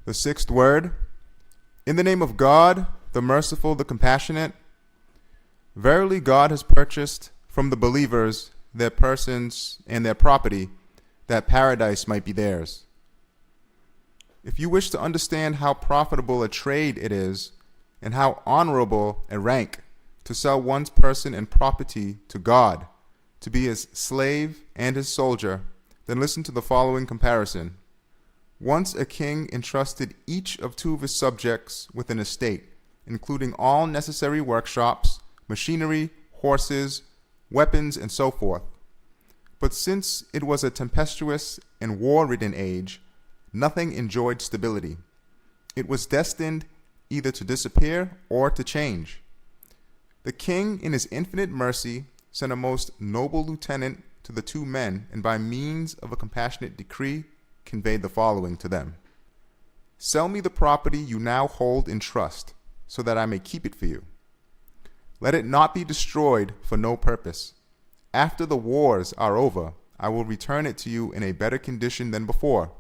The sixth word. In the name of God, the merciful, the compassionate. Verily God has purchased from the believers their persons and their property, that paradise might be theirs. If you wish to understand how profitable a trade it is, and how honorable a rank to sell one's person and property to God, to be his slave and his soldier, then listen to the following comparison. Once a king entrusted each of two of his subjects with an estate, including all necessary workshops, machinery, horses, weapons, and so forth. But since it was a tempestuous and war-ridden age, nothing enjoyed stability. It was destined either to disappear or to change. The king, in his infinite mercy, sent a most noble lieutenant to the two men, and by means of a compassionate decree, conveyed the following to them. Sell me the property you now hold in trust, so that I may keep it for you. Let it not be destroyed for no purpose. After the wars are over, I will return it to you in a better condition than before.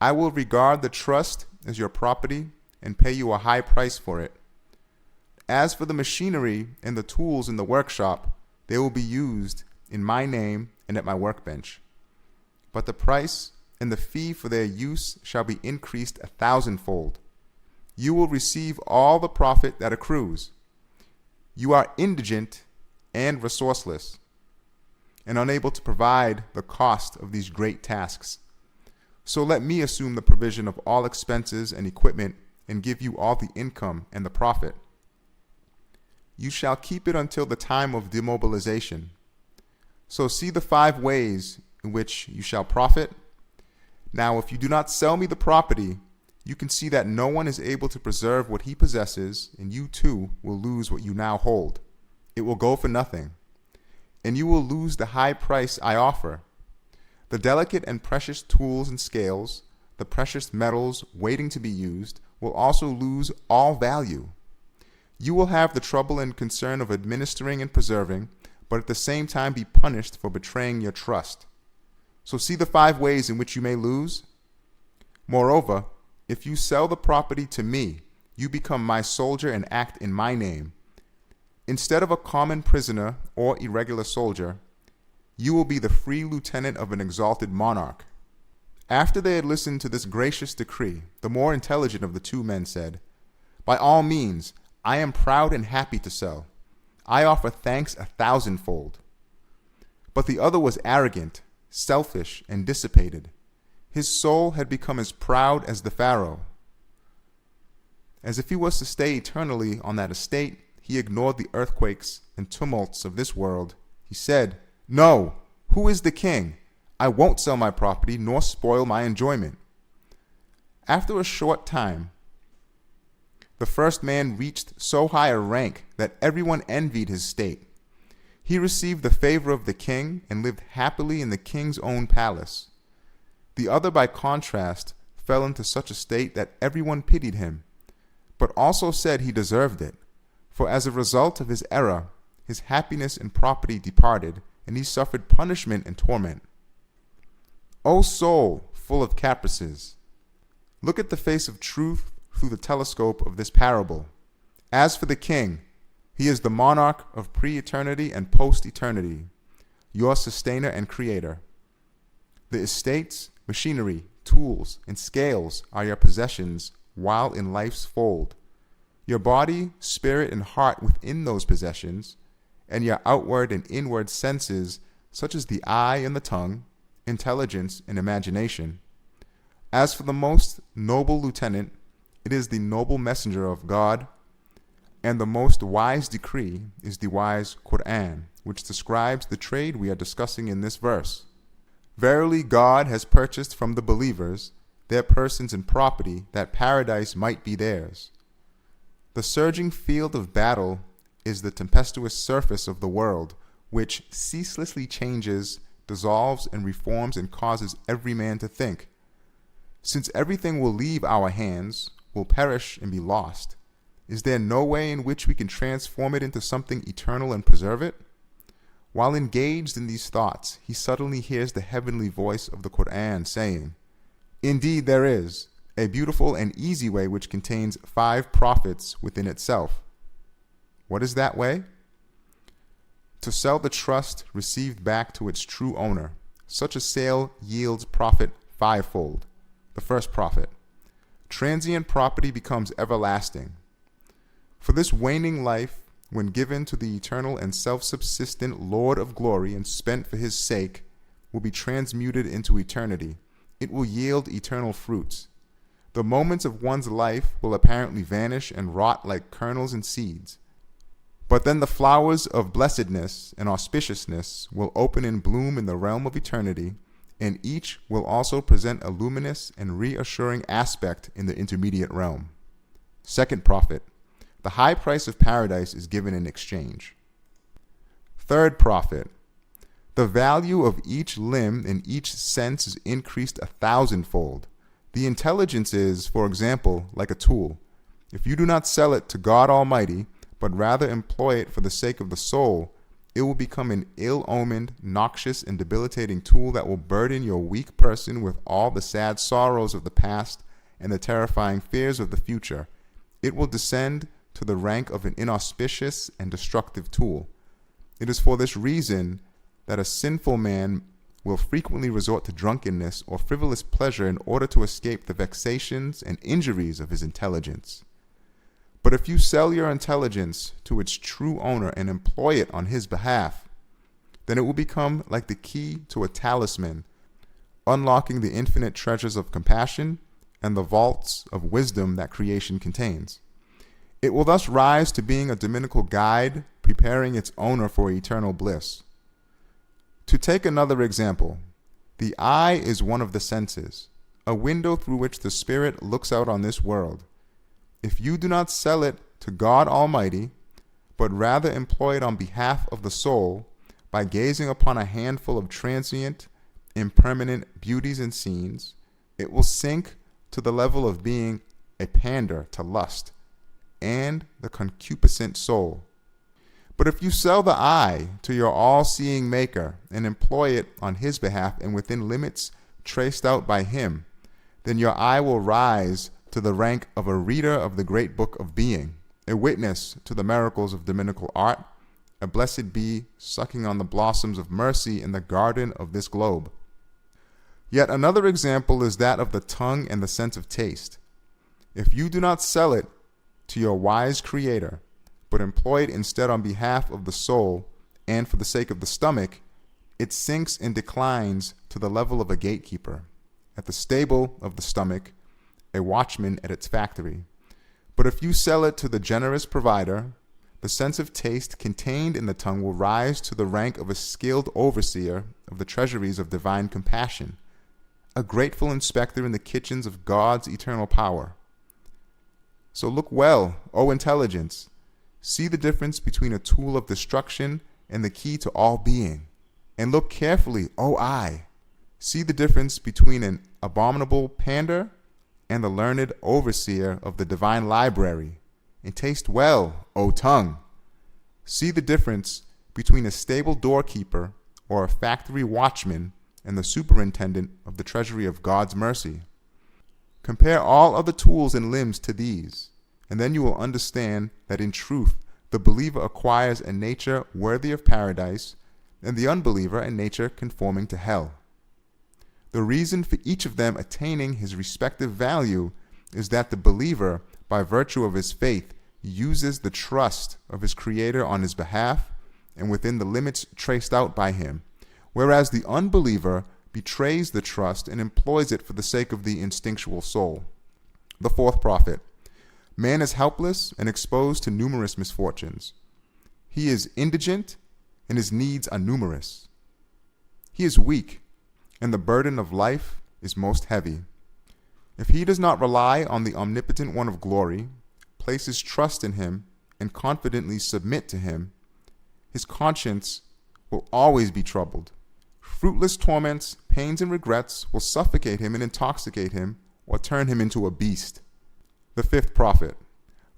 I will regard the trust as your property and pay you a high price for it. As for the machinery and the tools in the workshop, they will be used in my name and at my workbench. But the price and the fee for their use shall be increased 1,000-fold. You will receive all the profit that accrues. You are indigent and resourceless, and unable to provide the cost of these great tasks. So let me assume the provision of all expenses and equipment and give you all the income and the profit. You shall keep it until the time of demobilization. So see the 5 ways in which you shall profit. Now, if you do not sell me the property, you can see that no one is able to preserve what he possesses, and you too will lose what you now hold. It will go for nothing, and you will lose the high price I offer. The delicate and precious tools and scales, the precious metals waiting to be used, will also lose all value. You will have the trouble and concern of administering and preserving, but at the same time be punished for betraying your trust. So see the 5 ways in which you may lose. Moreover, if you sell the property to me, you become my soldier and act in my name. Instead of a common prisoner or irregular soldier, you will be the free lieutenant of an exalted monarch. After they had listened to this gracious decree, the more intelligent of the 2 men said, By all means, I am proud and happy to sell. I offer thanks 1,000-fold. But the other was arrogant, selfish, and dissipated. His soul had become as proud as the Pharaoh. As if he was to stay eternally on that estate, he ignored the earthquakes and tumults of this world. He said, No, who is the king? I won't sell my property nor spoil my enjoyment. After a short time, the first man reached so high a rank that everyone envied his state. He received the favor of the king and lived happily in the king's own palace. The other, by contrast, fell into such a state that everyone pitied him, but also said he deserved it, for as a result of his error, his happiness and property departed, and he suffered punishment and torment. O soul, full of caprices, look at the face of truth through the telescope of this parable. As for the king, he is the monarch of pre-eternity and post-eternity, your sustainer and creator. The estates, machinery, tools, and scales are your possessions while in life's fold. Your body, spirit, and heart within those possessions, and your outward and inward senses, such as the eye and the tongue, intelligence and imagination. As for the most noble lieutenant, it is the noble messenger of God, and the most wise decree is the wise Quran, which describes the trade we are discussing in this verse. Verily God has purchased from the believers their persons and property, that paradise might be theirs. The surging field of battle is the tempestuous surface of the world, which ceaselessly changes, dissolves, and reforms, and causes every man to think. Since everything will leave our hands, will perish and be lost, is there no way in which we can transform it into something eternal and preserve it? While engaged in these thoughts, he suddenly hears the heavenly voice of the Quran saying, Indeed there is, a beautiful and easy way which contains 5 profits within itself. What is that way? To sell the trust received back to its true owner. Such a sale yields profit 5-fold. The first profit. Transient property becomes everlasting. For this waning life, when given to the eternal and self-subsistent Lord of glory and spent for his sake, will be transmuted into eternity. It will yield eternal fruits. The moments of one's life will apparently vanish and rot like kernels and seeds. But then the flowers of blessedness and auspiciousness will open and bloom in the realm of eternity, and each will also present a luminous and reassuring aspect in the intermediate realm. Second profit. The high price of paradise is given in exchange. Third profit. The value of each limb and each sense is increased 1,000-fold. The intelligence is, for example, like a tool. If you do not sell it to God Almighty, but rather employ it for the sake of the soul, it will become an ill-omened, noxious, and debilitating tool that will burden your weak person with all the sad sorrows of the past and the terrifying fears of the future. It will descend to the rank of an inauspicious and destructive tool. It is for this reason that a sinful man will frequently resort to drunkenness or frivolous pleasure in order to escape the vexations and injuries of his intelligence. But if you sell your intelligence to its true owner and employ it on his behalf, then it will become like the key to a talisman, unlocking the infinite treasures of compassion and the vaults of wisdom that creation contains. It will thus rise to being a dominical guide, preparing its owner for eternal bliss. To take another example, the eye is one of the senses, a window through which the spirit looks out on this world. If you do not sell it to God Almighty, but rather employ it on behalf of the soul by gazing upon a handful of transient, impermanent beauties and scenes, it will sink to the level of being a pander to lust and the concupiscent soul. But if you sell the eye to your all-seeing Maker and employ it on his behalf and within limits traced out by him, then your eye will rise to the rank of a reader of the great book of being, a witness to the miracles of dominical art, a blessed bee sucking on the blossoms of mercy in the garden of this globe. Yet another example is that of the tongue and the sense of taste. If you do not sell it to your wise Creator, but employ it instead on behalf of the soul and for the sake of the stomach, it sinks and declines to the level of a gatekeeper at the stable of the stomach, a watchman at its factory. But if you sell it to the generous provider, the sense of taste contained in the tongue will rise to the rank of a skilled overseer of the treasuries of divine compassion, a grateful inspector in the kitchens of God's eternal power. So look well, O intelligence. See the difference between a tool of destruction and the key to all being. And look carefully, O eye. See the difference between an abominable pander and the learned overseer of the divine library. And taste well, O tongue. See the difference between a stable doorkeeper or a factory watchman and the superintendent of the treasury of God's mercy. Compare all other tools and limbs to these, and then you will understand that in truth the believer acquires a nature worthy of paradise, and the unbeliever a nature conforming to hell. The reason for each of them attaining his respective value is that the believer, by virtue of his faith, uses the trust of his Creator on his behalf and within the limits traced out by him, whereas the unbeliever betrays the trust and employs it for the sake of the instinctual soul. The fourth profit. Man is helpless and exposed to numerous misfortunes. He is indigent and his needs are numerous. He is weak and the burden of life is most heavy. If he does not rely on the omnipotent one of glory, place his trust in him, and confidently submit to him, his conscience will always be troubled. Fruitless torments, pains, and regrets will suffocate him and intoxicate him or turn him into a beast. The fifth profit.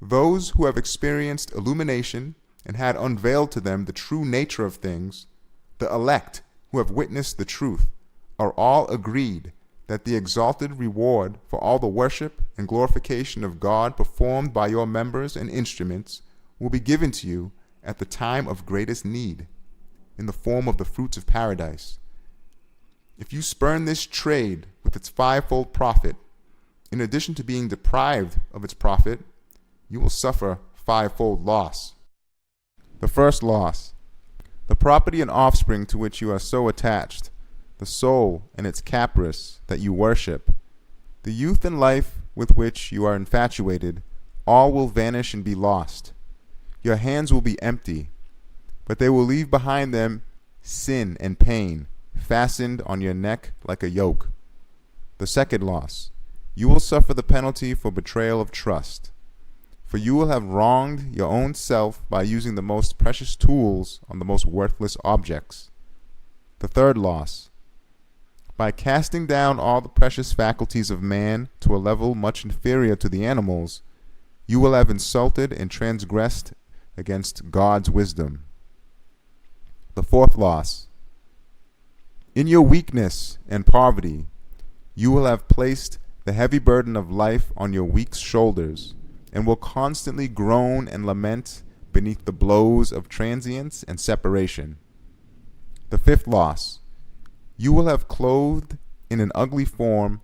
Those who have experienced illumination and had unveiled to them the true nature of things, the elect who have witnessed the truth, are all agreed that the exalted reward for all the worship and glorification of God performed by your members and instruments will be given to you at the time of greatest need, in the form of the fruits of paradise. If you spurn this trade with its fivefold profit, in addition to being deprived of its profit, you will suffer fivefold loss. The first loss: the property and offspring to which you are so attached, the soul and its caprice that you worship, the youth and life with which you are infatuated, all will vanish and be lost. Your hands will be empty, but they will leave behind them sin and pain, fastened on your neck like a yoke. The second loss: you will suffer the penalty for betrayal of trust, for you will have wronged your own self by using the most precious tools on the most worthless objects. The third loss: by casting down all the precious faculties of man to a level much inferior to the animals, you will have insulted and transgressed against God's wisdom. The fourth loss: in your weakness and poverty, you will have placed the heavy burden of life on your weak shoulders, and will constantly groan and lament beneath the blows of transience and separation. The fifth loss: you will have clothed in an ugly form,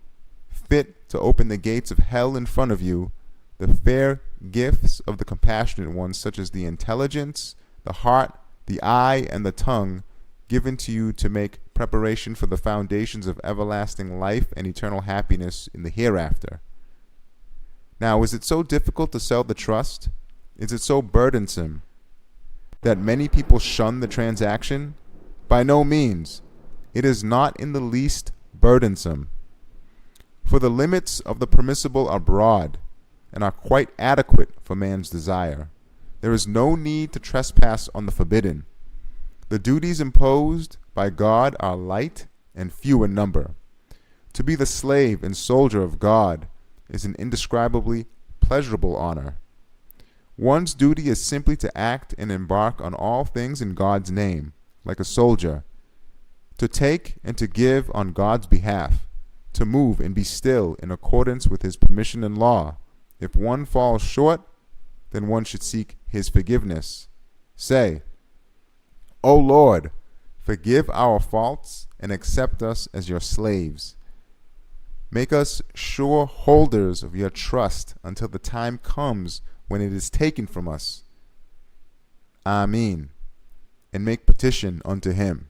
fit to open the gates of hell in front of you, the fair gifts of the compassionate ones, such as the intelligence, the heart, the eye, and the tongue, given to you to make preparation for the foundations of everlasting life and eternal happiness in the hereafter. Now, is it so difficult to sell the trust? Is it so burdensome that many people shun the transaction? By no means. It is not in the least burdensome. For the limits of the permissible are broad, and are quite adequate for man's desire. There is no need to trespass on the forbidden. The duties imposed by God are light and few in number. To be the slave and soldier of God is an indescribably pleasurable honor. One's duty is simply to act and embark on all things in God's name, like a soldier, to take and to give on God's behalf, to move and be still in accordance with His permission and law. If one falls short, then one should seek His forgiveness. Say, O Lord, forgive our faults and accept us as your slaves. Make us sure holders of your trust until the time comes when it is taken from us. Amen. And make petition unto Him.